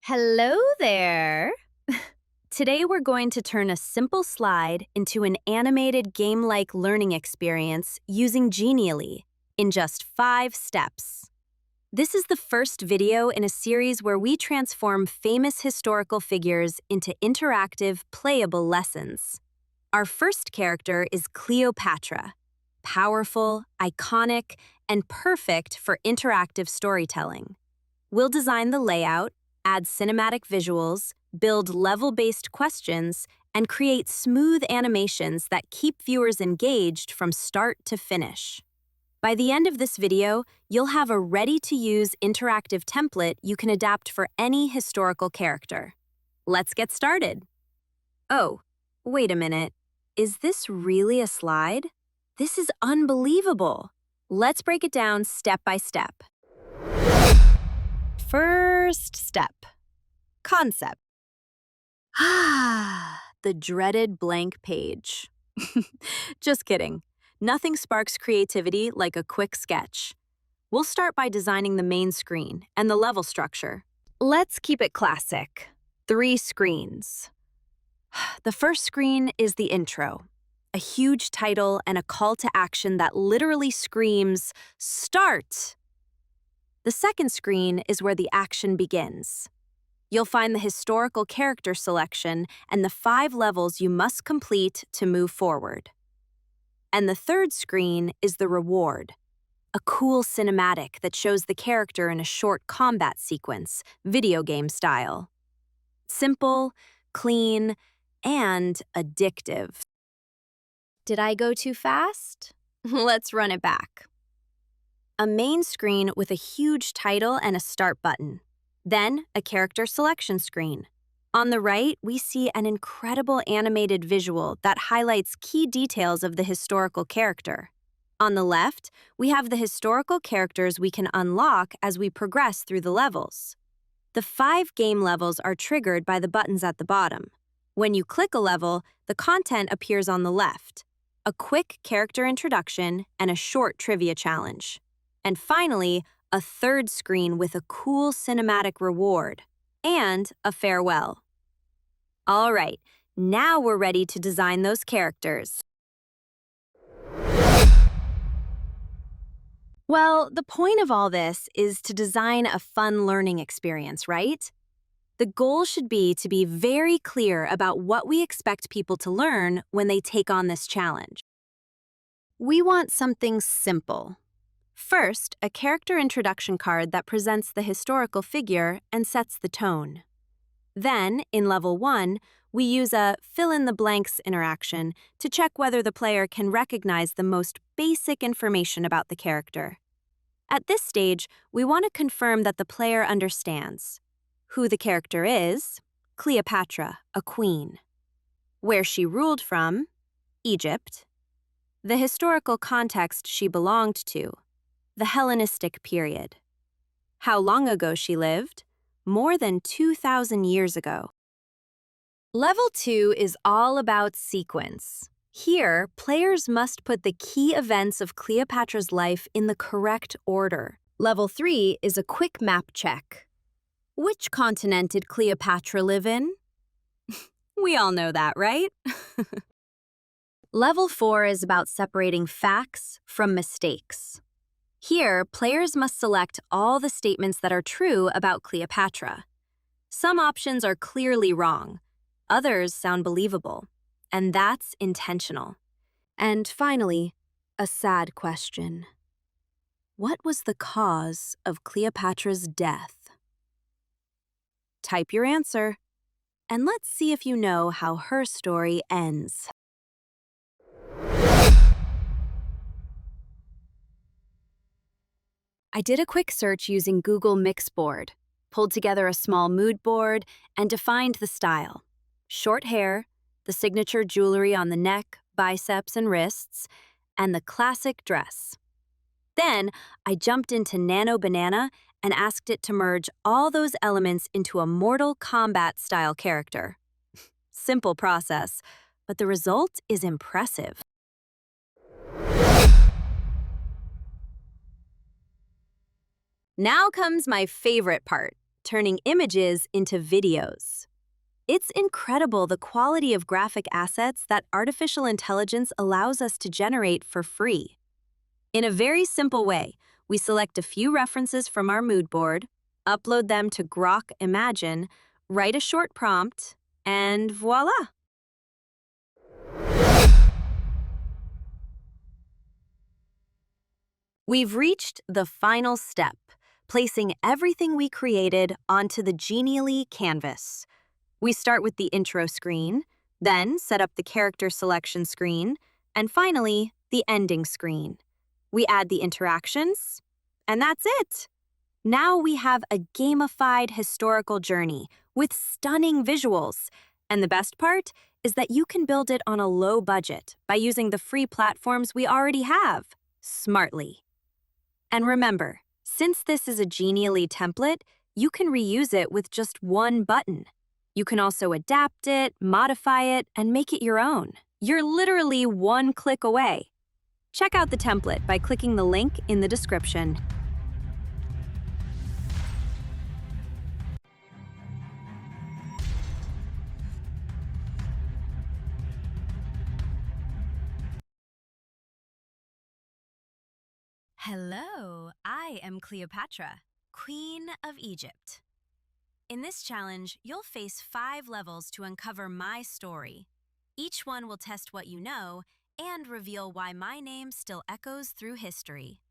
Hello there! Today we're going to turn a simple slide into an animated game-like learning experience using Genially in just 5 steps. This is the first video in a series where we transform famous historical figures into interactive, playable lessons. Our first character is Cleopatra, powerful, iconic, and perfect for interactive storytelling. We'll design the layout, add cinematic visuals, build level-based questions, and create smooth animations that keep viewers engaged from start to finish. By the end of this video, you'll have a ready-to-use interactive template you can adapt for any historical character. Let's get started. Oh, wait a minute. Is this really a slide? This is unbelievable. Let's break it down step by step. First step. Concept. The dreaded blank page. Just kidding. Nothing sparks creativity like a quick sketch. We'll start by designing the main screen and the level structure. Let's keep it classic. 3 screens. The first screen is the intro. A huge title and a call to action that literally screams, "Start!" The second screen is where the action begins. You'll find the historical character selection and the 5 levels you must complete to move forward. And the third screen is the reward, a cool cinematic that shows the character in a short combat sequence, video game style. Simple, clean, and addictive. Did I go too fast? Let's run it back. A main screen with a huge title and a start button. Then, a character selection screen. On the right, we see an incredible animated visual that highlights key details of the historical character. On the left, we have the historical characters we can unlock as we progress through the levels. The 5 game levels are triggered by the buttons at the bottom. When you click a level, the content appears on the left. A quick character introduction and a short trivia challenge. And finally, a third screen with a cool cinematic reward and a farewell. All right, now we're ready to design those characters. Well, the point of all this is to design a fun learning experience, right? The goal should be to be very clear about what we expect people to learn when they take on this challenge. We want something simple. First, a character introduction card that presents the historical figure and sets the tone. Then, in Level 1, we use a fill-in-the-blanks interaction to check whether the player can recognize the most basic information about the character. At this stage, we want to confirm that the player understands who the character is, Cleopatra, a queen; where she ruled from, Egypt; the historical context she belonged to, the Hellenistic period; how long ago she lived, more than 2,000 years ago. Level 2 is all about sequence. Here, players must put the key events of Cleopatra's life in the correct order. Level 3 is a quick map check. Which continent did Cleopatra live in? We all know that, right? Level 4 is about separating facts from mistakes. Here, players must select all the statements that are true about Cleopatra. Some options are clearly wrong, others sound believable, and that's intentional. And finally, a sad question. What was the cause of Cleopatra's death? Type your answer, and let's see if you know how her story ends. I did a quick search using Google Mixboard, pulled together a small mood board, and defined the style. Short hair, the signature jewelry on the neck, biceps, and wrists, and the classic dress. Then, I jumped into Nano Banana and asked it to merge all those elements into a Mortal Kombat style character. Simple process, but the result is impressive. Now comes my favorite part, turning images into videos. It's incredible the quality of graphic assets that artificial intelligence allows us to generate for free. In a very simple way, we select a few references from our mood board, upload them to Grok Imagine, write a short prompt, and voila! We've reached the final step, placing everything we created onto the Genially canvas. We start with the intro screen, then set up the character selection screen, and finally, the ending screen. We add the interactions, and that's it. Now we have a gamified historical journey with stunning visuals. And the best part is that you can build it on a low budget by using the free platforms we already have, smartly. And remember, since this is a Genially template, you can reuse it with just one button. You can also adapt it, modify it, and make it your own. You're literally one click away. Check out the template by clicking the link in the description. Hello, I am Cleopatra, Queen of Egypt. In this challenge, you'll face 5 levels to uncover my story. Each one will test what you know and reveal why my name still echoes through history.